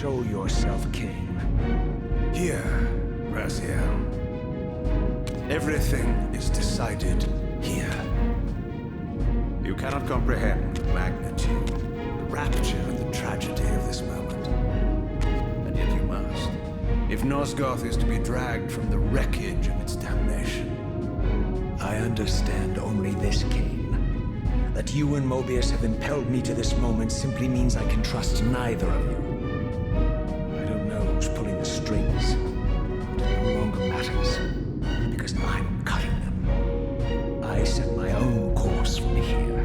Show yourself, Kain. Here, Raziel. Everything is decided here. You cannot comprehend the magnitude, the rapture, and the tragedy of this moment. And yet you must. If Nosgoth is to be dragged from the wreckage of its damnation. I understand only this, Kain. That you and Moebius have impelled me to this moment simply means I can trust neither of you. I don't know who's pulling the strings, but it no longer matters, because I'm cutting them. I set my own course from here.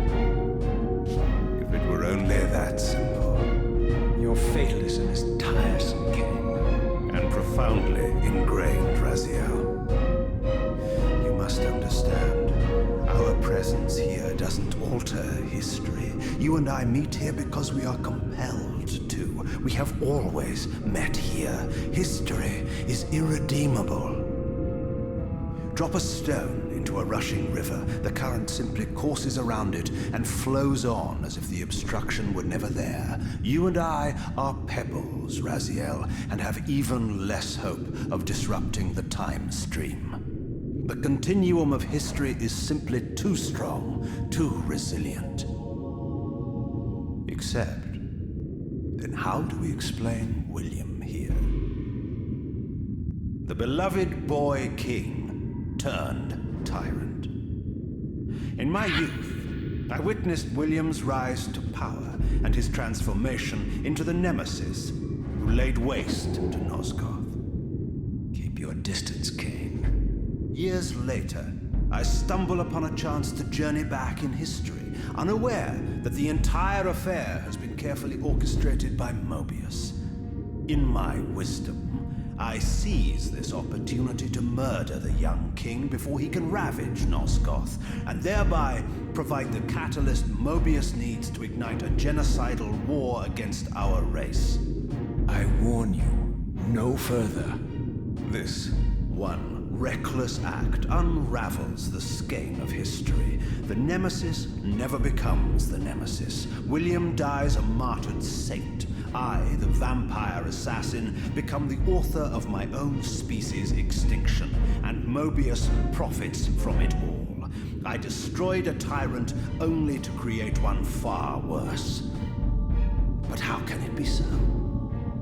If it were only that simple. Your fatalism is tiresome, Kain. And profoundly ingrained, Raziel. You must understand, our presence here doesn't alter history. You and I meet here because we are compelled to. We have always met here. History is irredeemable. Drop a stone into a rushing river. The current simply courses around it and flows on as if the obstruction were never there. You and I are pebbles, Raziel, and have even less hope of disrupting the time stream. The continuum of history is simply too strong, too resilient. Except, then how do we explain William here? The beloved boy king turned tyrant. In my youth, I witnessed William's rise to power and his transformation into the nemesis who laid waste to Nosgoth. Keep your distance, Kain. Years later, I stumble upon a chance to journey back in history, unaware that the entire affair has been carefully orchestrated by Moebius. In my wisdom, I seize this opportunity to murder the young king before he can ravage Nosgoth, and thereby provide the catalyst Moebius needs to ignite a genocidal war against our race. I warn you, no further. This one reckless act unravels the skein of history. The nemesis never becomes the nemesis. William dies a martyred saint. I, the vampire assassin, become the author of my own species' extinction, and Moebius profits from it all. I destroyed a tyrant only to create one far worse. But how can it be so?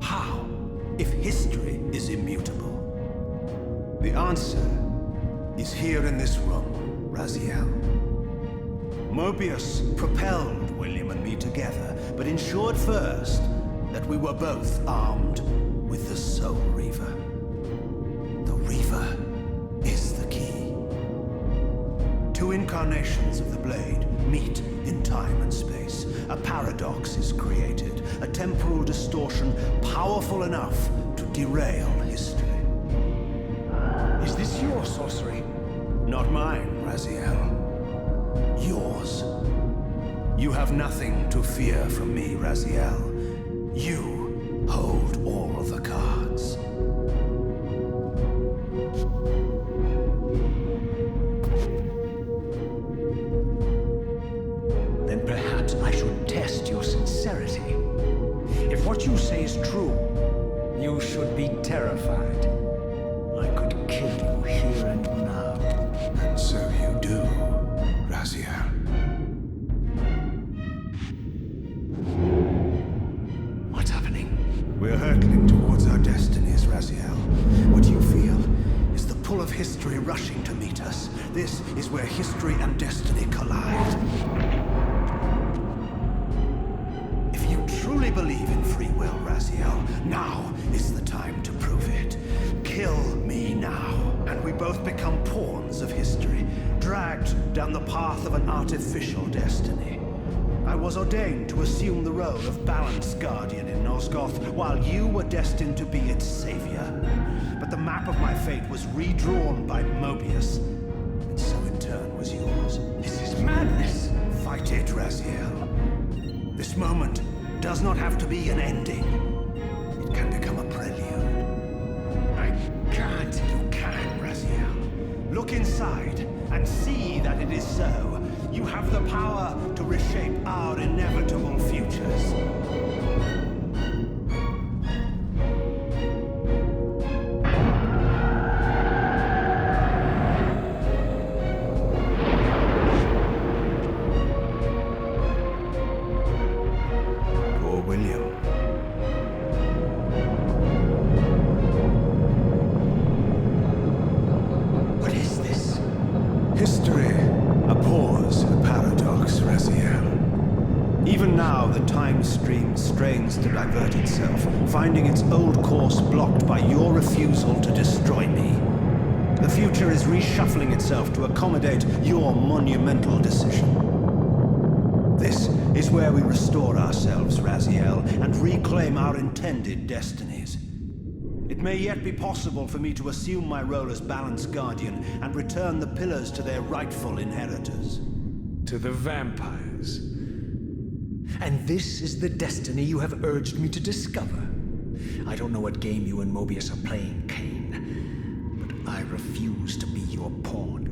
How, if history is immutable? The answer is here in this room, Raziel. Moebius propelled William and me together, but ensured first that we were both armed with the Soul Reaver. The Reaver is the key. Two incarnations of the blade meet in time and space. A paradox is created, a temporal distortion powerful enough to derail history. Is this your sorcery? Not mine, Raziel. Yours. You have nothing to fear from me, Raziel. You hold all the cards. Then perhaps I should test your sincerity. If what you say is true, you should be terrified. I could kill you here and now. And so you do, Raziel. What's happening? We're hurtling towards our destinies, Raziel. What you feel is the pull of history rushing to meet us. This is where history and destiny collide. If you truly believe in free will, Raziel, now is the time to prove it. Kill me now, and we both become pawns of history, dragged down the path of an artificial destiny. I was ordained to assume the role of Balance Guardian in Nosgoth, while you were destined to be its savior. But the map of my fate was redrawn by Moebius, and so in turn was yours. This is madness. Fight it, Raziel. This moment does not have to be an ending. It can become a prelude. I can't. You can, Raziel. Look inside and see that it is so. You have the power to reshape our inevitable futures. to divert itself, finding its old course blocked by your refusal to destroy me. The future is reshuffling itself to accommodate your monumental decision. This is where we restore ourselves, Raziel, and reclaim our intended destinies. It may yet be possible for me to assume my role as Balance Guardian and return the pillars to their rightful inheritors. To the vampires. And this is the destiny you have urged me to discover. I don't know what game you and Moebius are playing, Kain, but I refuse to be your pawn.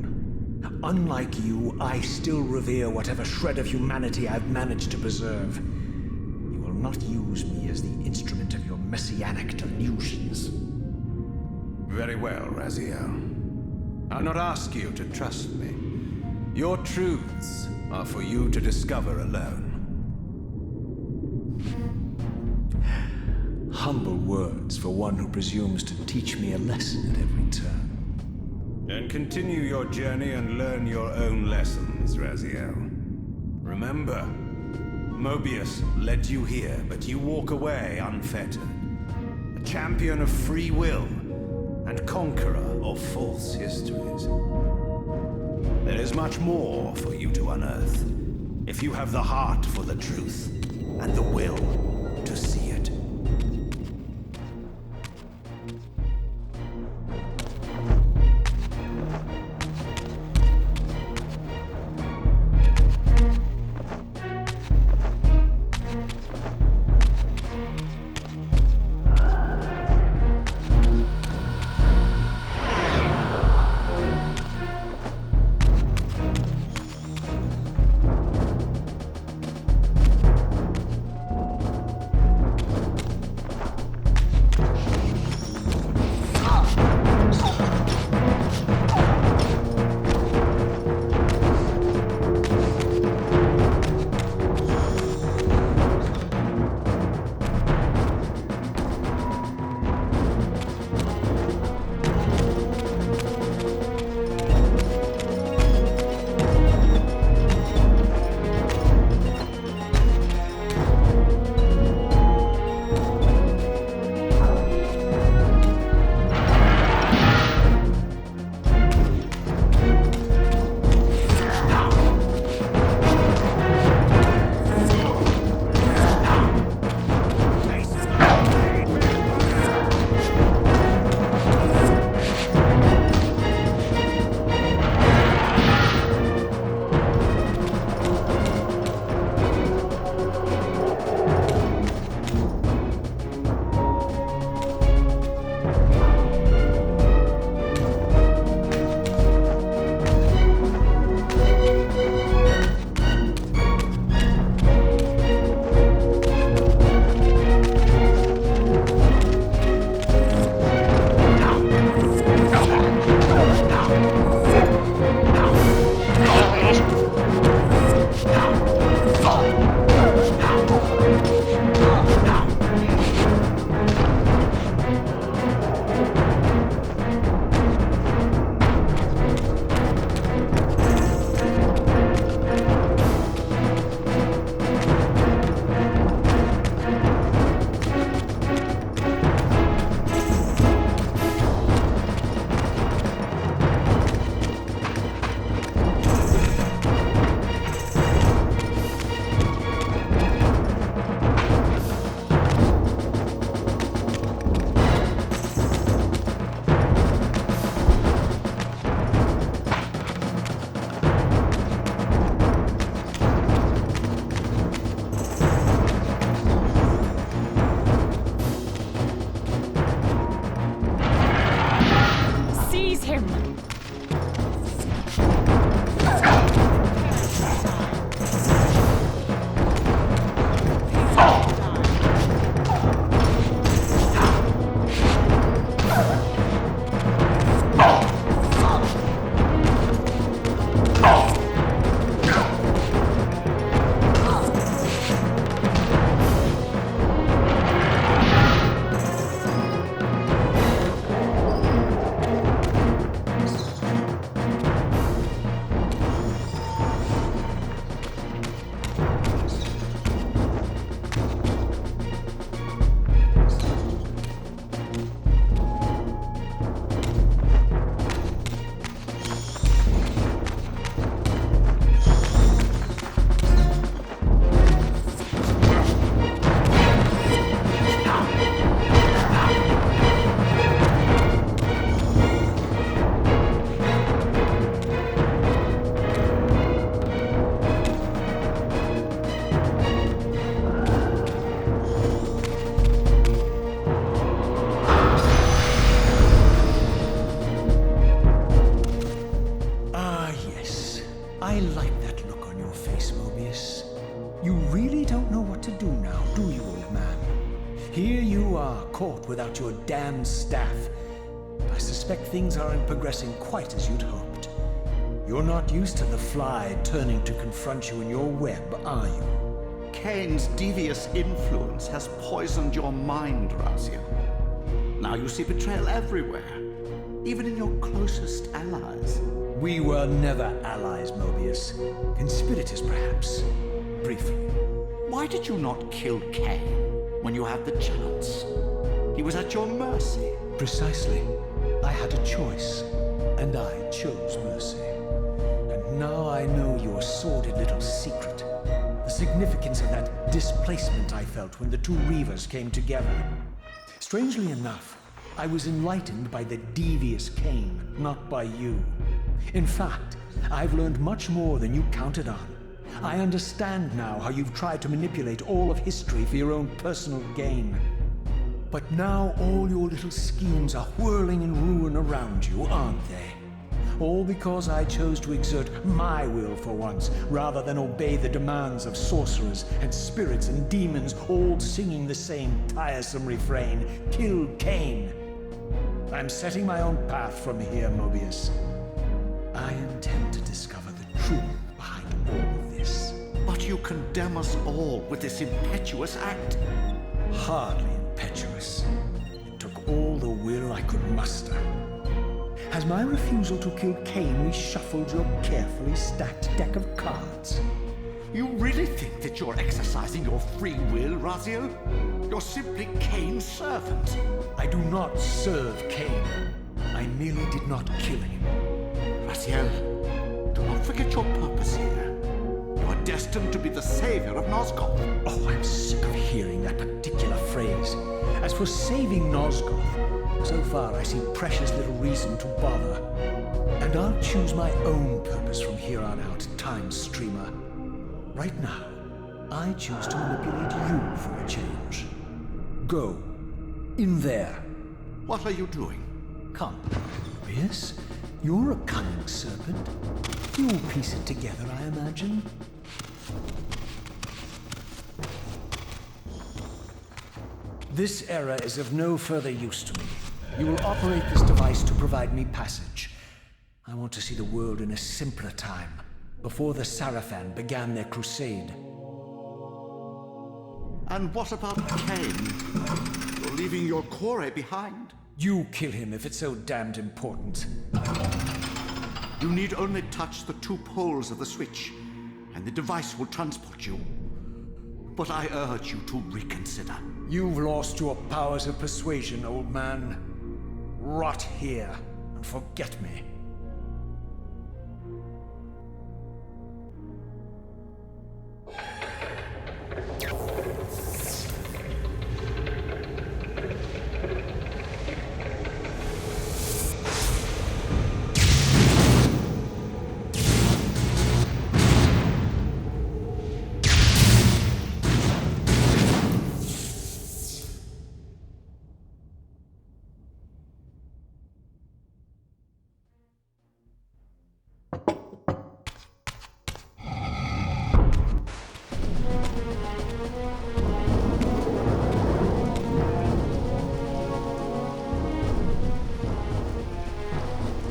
Unlike you, I still revere whatever shred of humanity I've managed to preserve. You will not use me as the instrument of your messianic delusions. Very well, Raziel. I'll not ask you to trust me. Your truths are for you to discover alone. Humble words for one who presumes to teach me a lesson at every turn. Then continue your journey and learn your own lessons, Raziel. Remember, Moebius led you here, but you walk away unfettered. A champion of free will and conqueror of false histories. There is much more for you to unearth, if you have the heart for the truth and the will to see it. you are, caught without your damned staff. I suspect things aren't progressing quite as you'd hoped. You're not used to the fly turning to confront you in your web, are you? Kain's devious influence has poisoned your mind, Raziel. Now you see betrayal everywhere, even in your closest allies. We were never allies, Moebius. Conspirators, perhaps. Briefly. Why did you not kill Kain when you had the chance? He was at your mercy. Precisely. I had a choice, and I chose mercy. And now I know your sordid little secret. The significance of that displacement I felt when the two Reavers came together. Strangely enough, I was enlightened by the devious Kain, not by you. In fact, I've learned much more than you counted on. I understand now how you've tried to manipulate all of history for your own personal gain. But now all your little schemes are whirling in ruin around you, aren't they? All because I chose to exert my will for once, rather than obey the demands of sorcerers and spirits and demons, all singing the same tiresome refrain, "Kill Kain." I'm setting my own path from here, Moebius. I intend to discover the truth behind all of this. But you condemn us all with this impetuous act. Hardly impetuous. It took all the will I could muster. As my refusal to kill Kain reshuffled your carefully stacked deck of cards. You really think that you're exercising your free will, Raziel? You're simply Kain's servant. I do not serve Kain. I merely did not kill him. Raziel, do not forget your purpose here. You are destined to be the savior of Nosgoth. Oh, I'm sick of hearing that particular phrase. As for saving Nosgoth, so far I see precious little reason to bother. And I'll choose my own purpose from here on out, Time Streamer. Right now, I choose to manipulate you for a change. Go. In there. What are you doing? Come, Moebius. You're a cunning serpent. You'll piece it together, I imagine. This era is of no further use to me. You will operate this device to provide me passage. I want to see the world in a simpler time, before the Sarafan began their crusade. And what about Kain? You're leaving your core behind. You kill him if it's so damned important. You need only touch the two poles of the switch, and the device will transport you. But I urge you to reconsider. You've lost your powers of persuasion, old man. Rot here and forget me.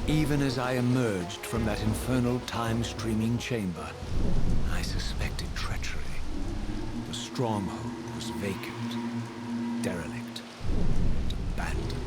Even as I emerged from that infernal time-streaming chamber, I suspected treachery. The Stronghold was vacant, derelict, and abandoned.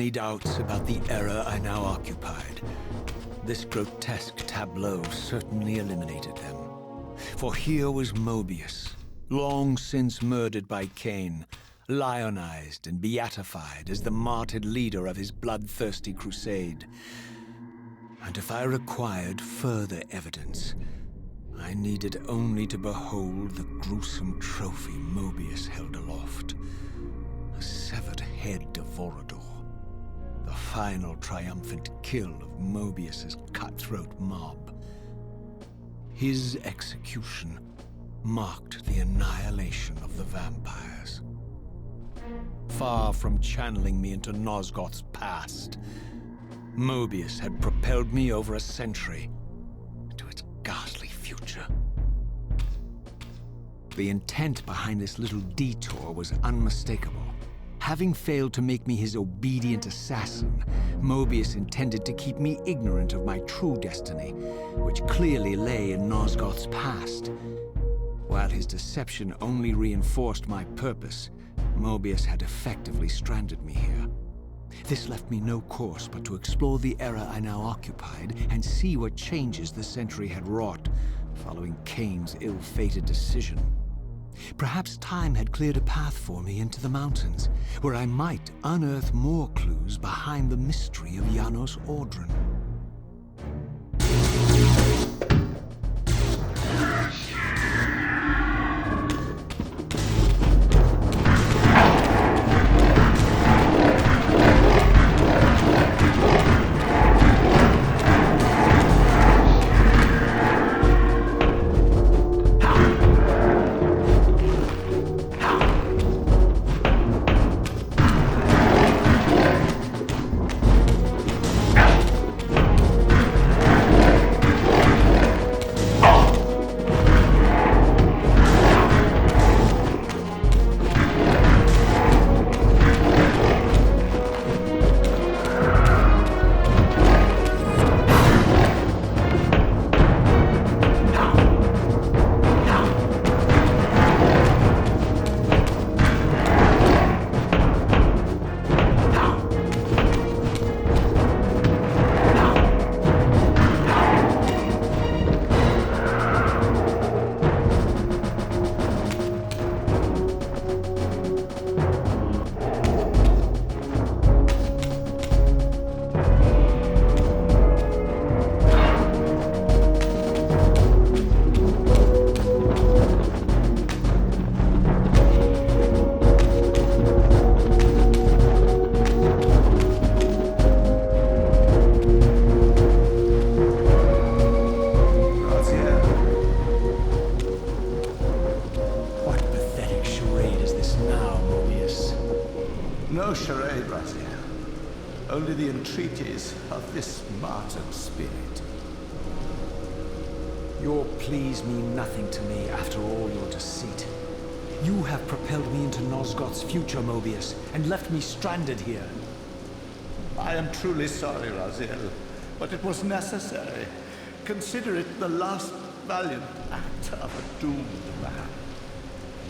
any doubts about the era I now occupied, this grotesque tableau certainly eliminated them. For here was Moebius, long since murdered by Kain, lionized and beatified as the martyred leader of his bloodthirsty crusade. And if I required further evidence, I needed only to behold the gruesome trophy Moebius held aloft. A severed head of Vorador. The final triumphant kill of Moebius's cutthroat mob. His execution marked the annihilation of the vampires. Far from channeling me into Nosgoth's past, Moebius had propelled me over a century to its ghastly future. The intent behind this little detour was unmistakable. Having failed to make me his obedient assassin, Moebius intended to keep me ignorant of my true destiny, which clearly lay in Nosgoth's past. While his deception only reinforced my purpose, Moebius had effectively stranded me here. This left me no course but to explore the era I now occupied and see what changes the century had wrought following Kain's ill-fated decision. Perhaps time had cleared a path for me into the mountains, where I might unearth more clues behind the mystery of Janos Audron. No charade, Raziel. Only the entreaties of this martyred spirit. Your pleas mean nothing to me after all your deceit. You have propelled me into Nosgoth's future, Moebius, and left me stranded here. I am truly sorry, Raziel, but it was necessary. Consider it the last valiant act of a doomed man.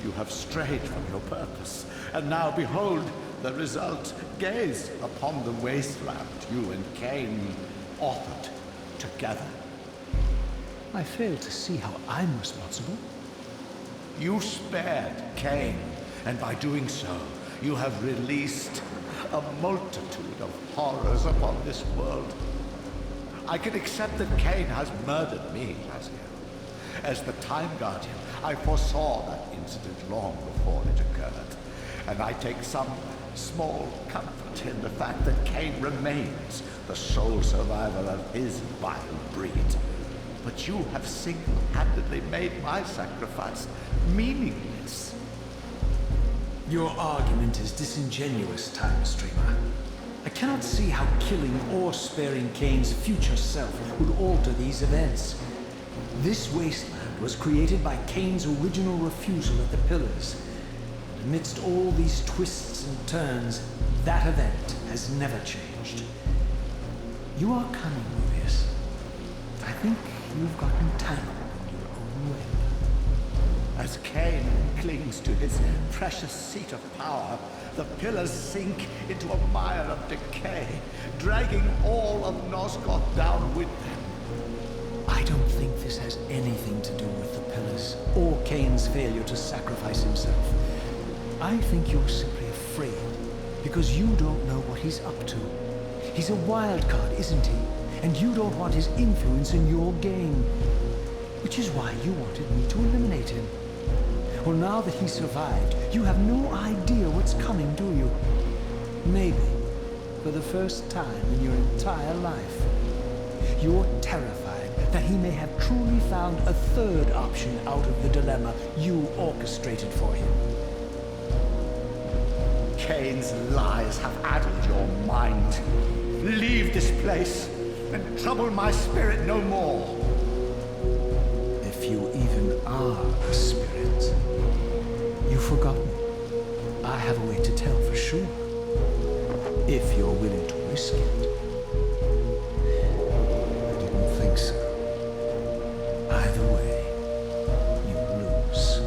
You have strayed from your purpose, and now behold the result. Gaze upon the wasteland you and Kain authored together. I fail to see how I'm responsible. You spared Kain, and by doing so, you have released a multitude of horrors upon this world. I can accept that Kain has murdered me, Raziel. As the Time Guardian, I foresaw that incident long before it occurred, and I take some small comfort in the fact that Kain remains the sole survivor of his vile breed. But you have single-handedly made my sacrifice meaningless. Your argument is disingenuous, Time Streamer. I cannot see how killing or sparing Kain's future self would alter these events. This wasteland was created by Kain's original refusal at the Pillars. And amidst all these twists and turns, that event has never changed. You are cunning, Moebius. I think you've gotten tangled in your own web. As Kain clings to his precious seat of power, the pillars sink into a mire of decay, dragging all of Nosgoth down with them. I don't think this has anything to do with the pillars, or Kain's failure to sacrifice himself. I think you're simply afraid, because you don't know what he's up to. He's a wild card, isn't he? And you don't want his influence in your game. Which is why you wanted me to eliminate him. Well, now that he survived, you have no idea what's coming, do you? Maybe, for the first time in your entire life, you're terrified that he may have truly found a third option out of the dilemma you orchestrated for him. Kain's lies have addled your mind. Leave this place and trouble my spirit no more. If you even are a spirit. You've forgotten. I have a way to tell for sure. If you're willing to risk it. I didn't think so. Either way, you lose.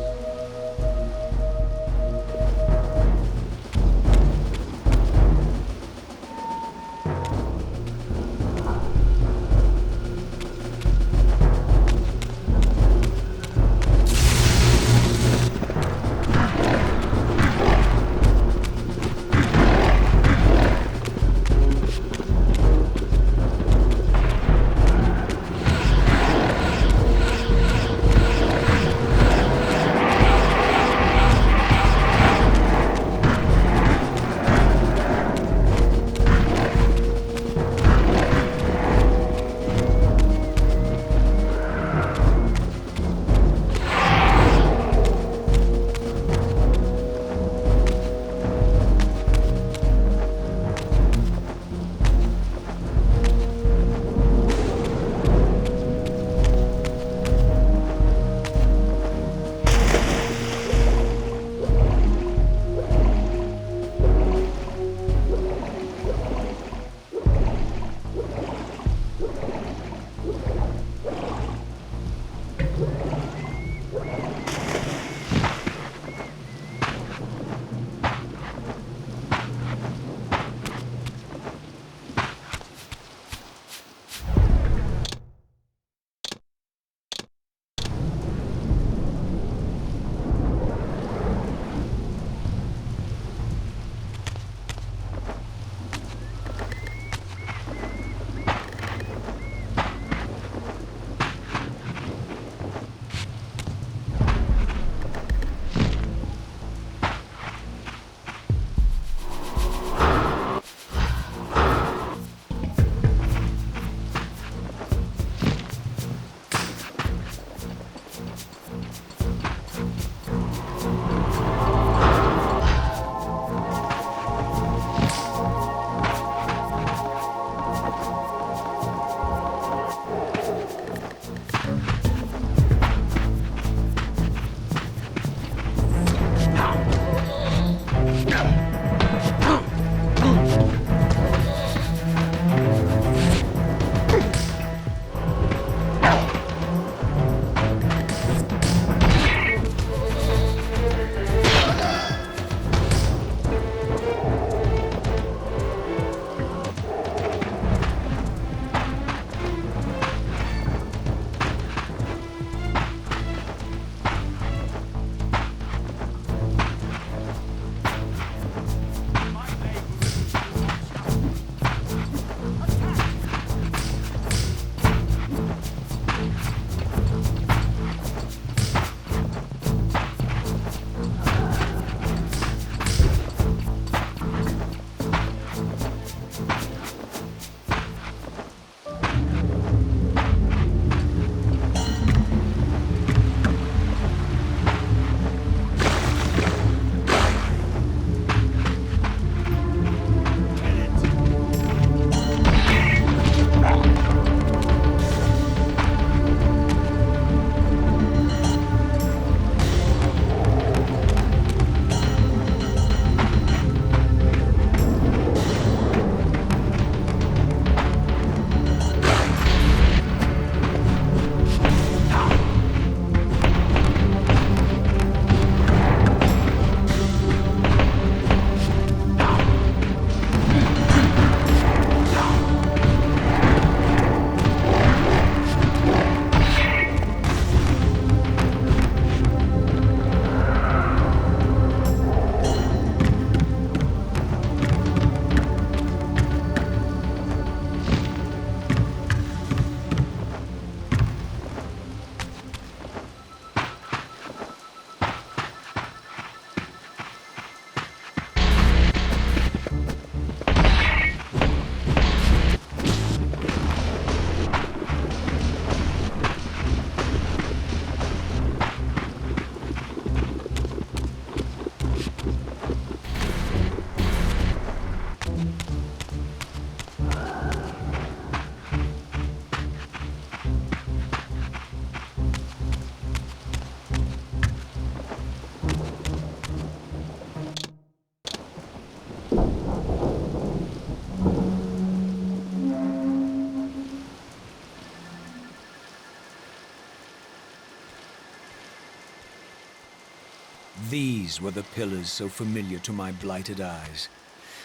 These were the pillars so familiar to my blighted eyes.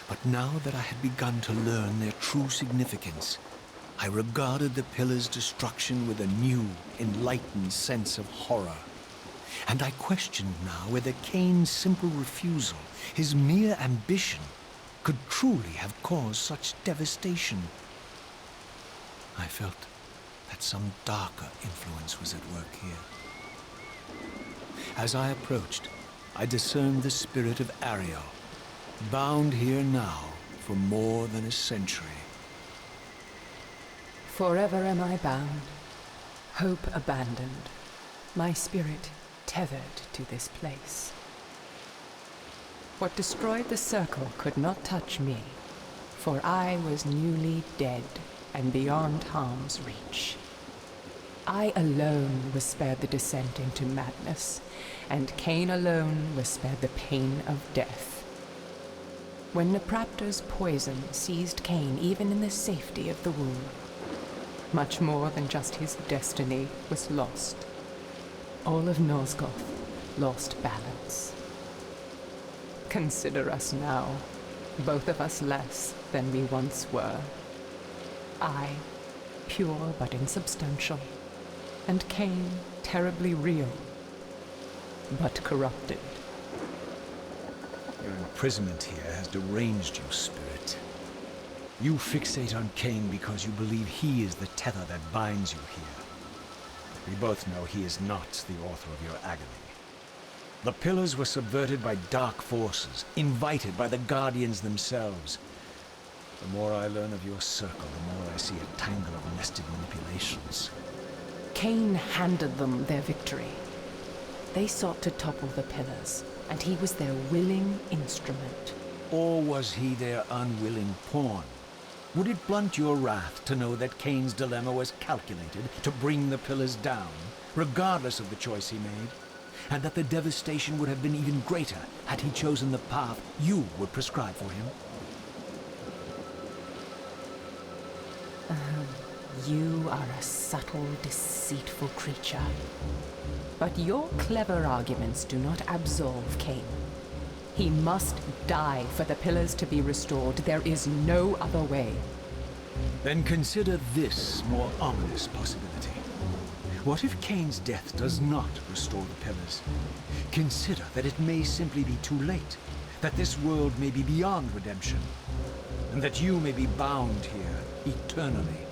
But now that I had begun to learn their true significance, I regarded the pillars' destruction with a new, enlightened sense of horror. And I questioned now whether Kain's simple refusal, his mere ambition, could truly have caused such devastation. I felt that some darker influence was at work here. As I approached, I discerned the spirit of Ariel, bound here now for more than a century. Forever am I bound, hope abandoned, my spirit tethered to this place. What destroyed the circle could not touch me, for I was newly dead and beyond harm's reach. I alone was spared the descent into madness, and Kain alone was spared the pain of death. When Napraptor's poison seized Kain even in the safety of the womb, much more than just his destiny was lost. All of Nosgoth lost balance. Consider us now, both of us less than we once were. I, pure but insubstantial, and Kain, terribly real, but corrupted. Your imprisonment here has deranged you, spirit. You fixate on Kain because you believe he is the tether that binds you here. We both know he is not the author of your agony. The pillars were subverted by dark forces, invited by the Guardians themselves. The more I learn of your circle, the more I see a tangle of nested manipulations. Kain handed them their victory. They sought to topple the pillars, and he was their willing instrument. Or was he their unwilling pawn? Would it blunt your wrath to know that Kain's dilemma was calculated to bring the pillars down, regardless of the choice he made? And that the devastation would have been even greater had he chosen the path you would prescribe for him? You are a subtle, deceitful creature. But your clever arguments do not absolve Kain. He must die for the pillars to be restored. There is no other way. Then consider this more ominous possibility. What if Kain's death does not restore the pillars? Consider that it may simply be too late, that this world may be beyond redemption, and that you may be bound here eternally.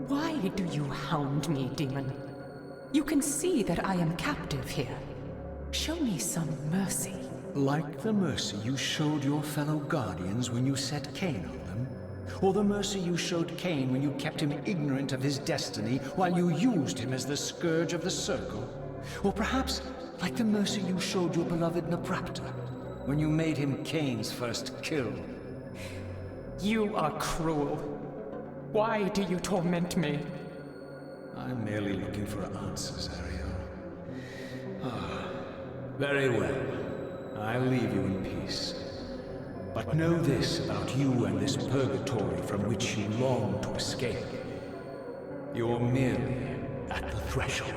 Why do you hound me, demon? You can see that I am captive here. Show me some mercy. Like the mercy you showed your fellow Guardians when you set Kain on them? Or the mercy you showed Kain when you kept him ignorant of his destiny while you used him as the scourge of the circle? Or perhaps like the mercy you showed your beloved Napraptor when you made him Kain's first kill? You are cruel. Why do you torment me? I'm merely looking for answers, Ariel. Ah, very well. I'll leave you in peace. But know this about you and this purgatory from which you long to escape. You're merely at the threshold.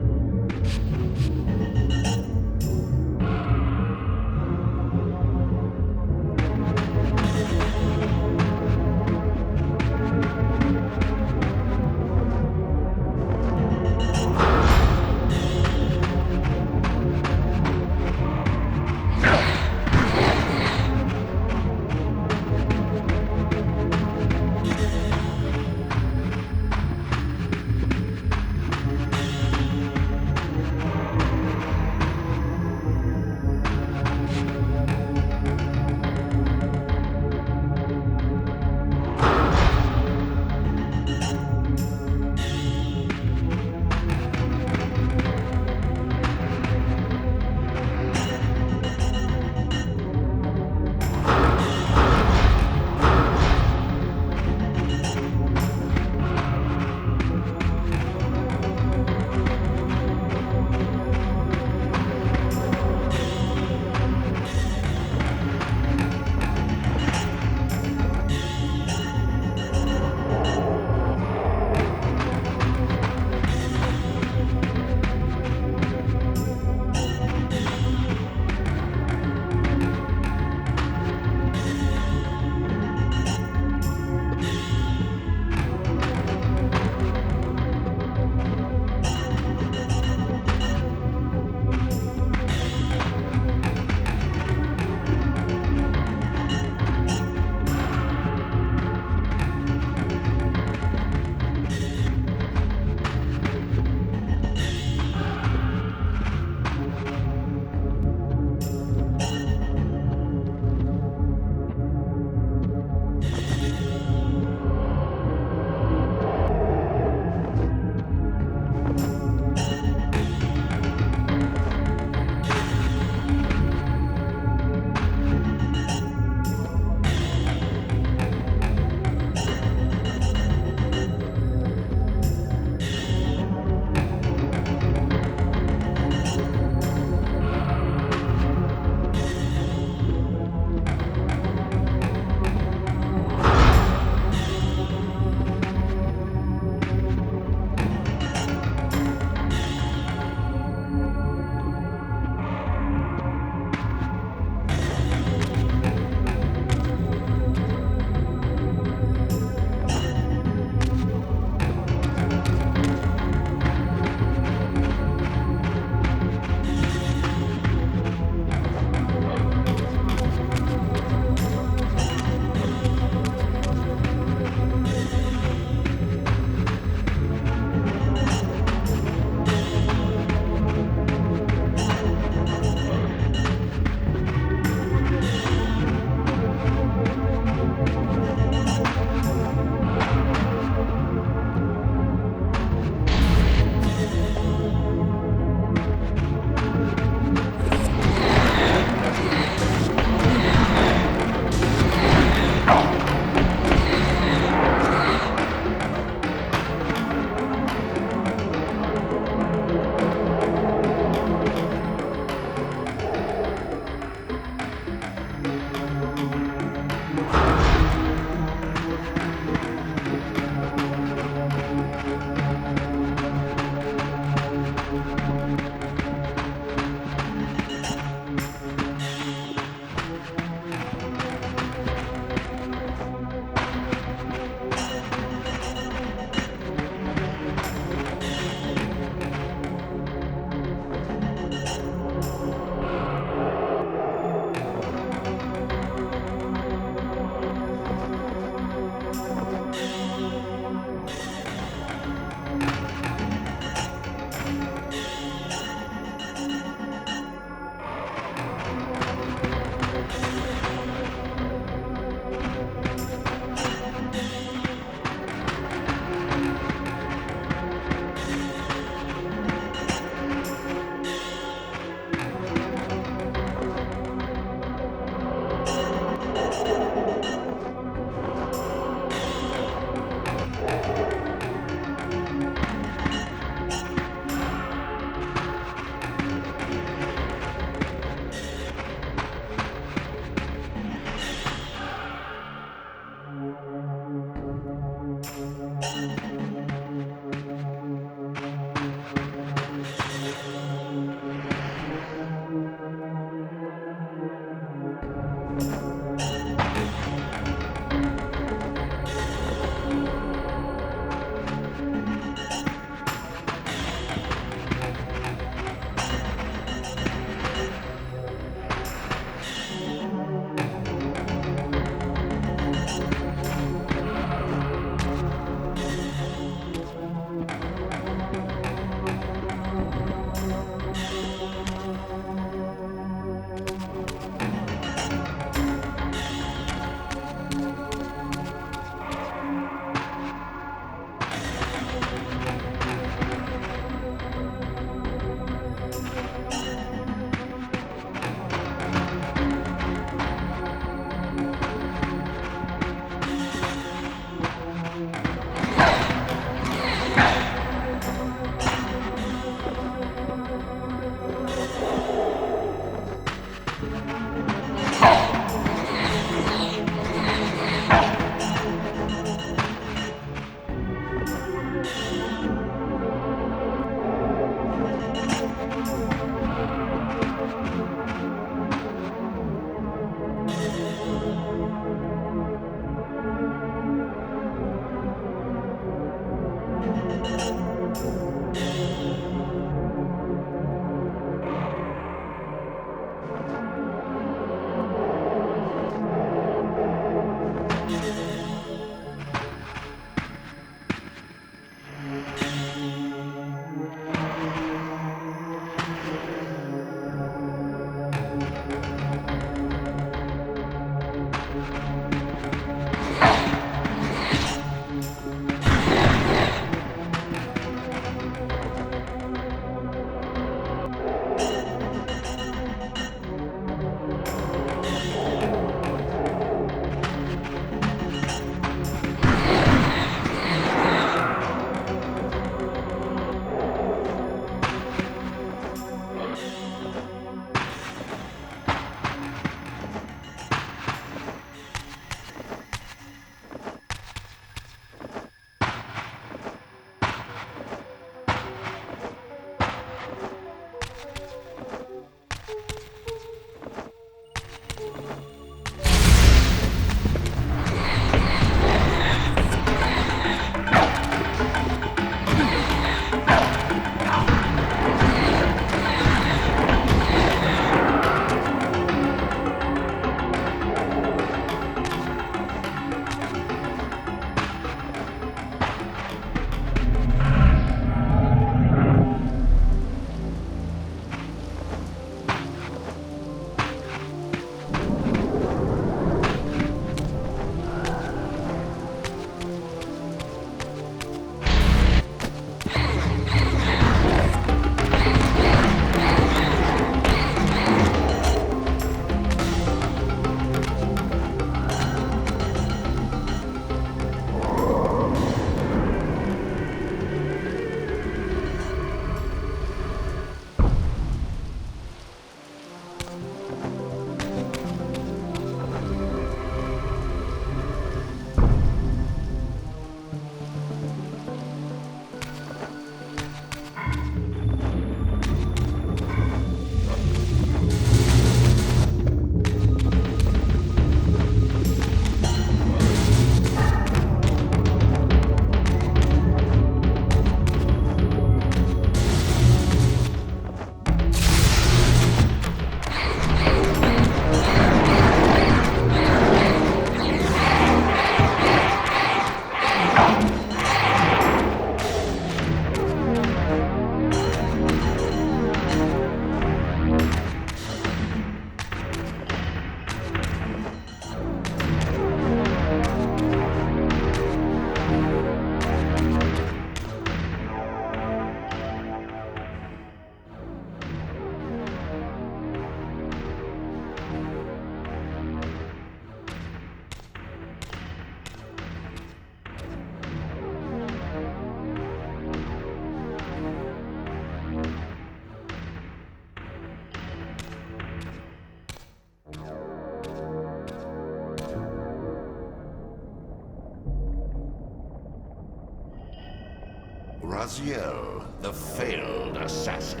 Raziel, the failed assassin.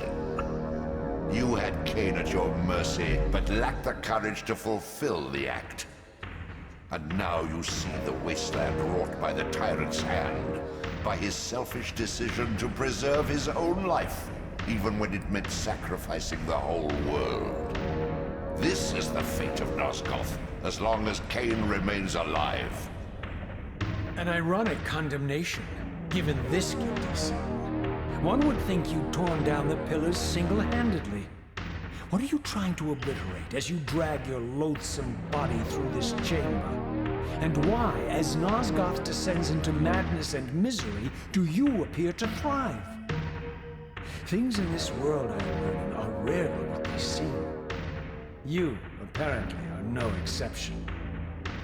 You had Kain at your mercy, but lacked the courage to fulfill the act. And now you see the wasteland wrought by the tyrant's hand, by his selfish decision to preserve his own life, even when it meant sacrificing the whole world. This is the fate of Nosgoth, as long as Kain remains alive. An ironic condemnation, given this guilty sin. One would think you'd torn down the pillars single-handedly. What are you trying to obliterate as you drag your loathsome body through this chamber? And why, as Nosgoth descends into madness and misery, do you appear to thrive? Things in this world, I am learning, are rarely what they seem. You, apparently, are no exception.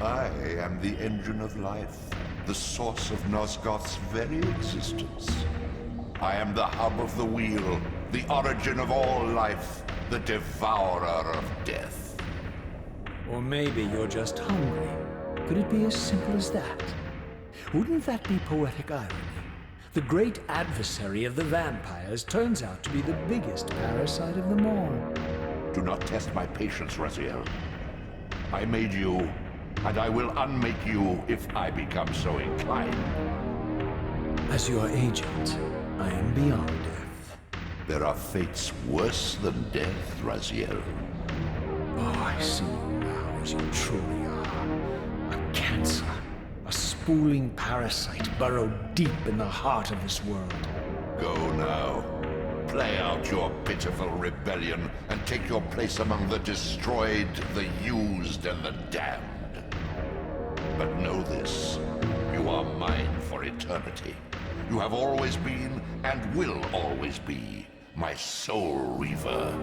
I am the engine of life, the source of Nosgoth's very existence. I am the hub of the wheel, the origin of all life, the devourer of death. Or maybe you're just hungry. Could it be as simple as that? Wouldn't that be poetic irony? The great adversary of the vampires turns out to be the biggest parasite of them all. Do not test my patience, Raziel. I made you, and I will unmake you if I become so inclined. As your agent, I am beyond death. There are fates worse than death, Raziel. Oh, I see you now as you truly are. A cancer. A spooling parasite burrowed deep in the heart of this world. Go now. Play out your pitiful rebellion and take your place among the destroyed, the used, and the damned. But know this, you are mine for eternity. You have always been, and will always be, my soul Reaver.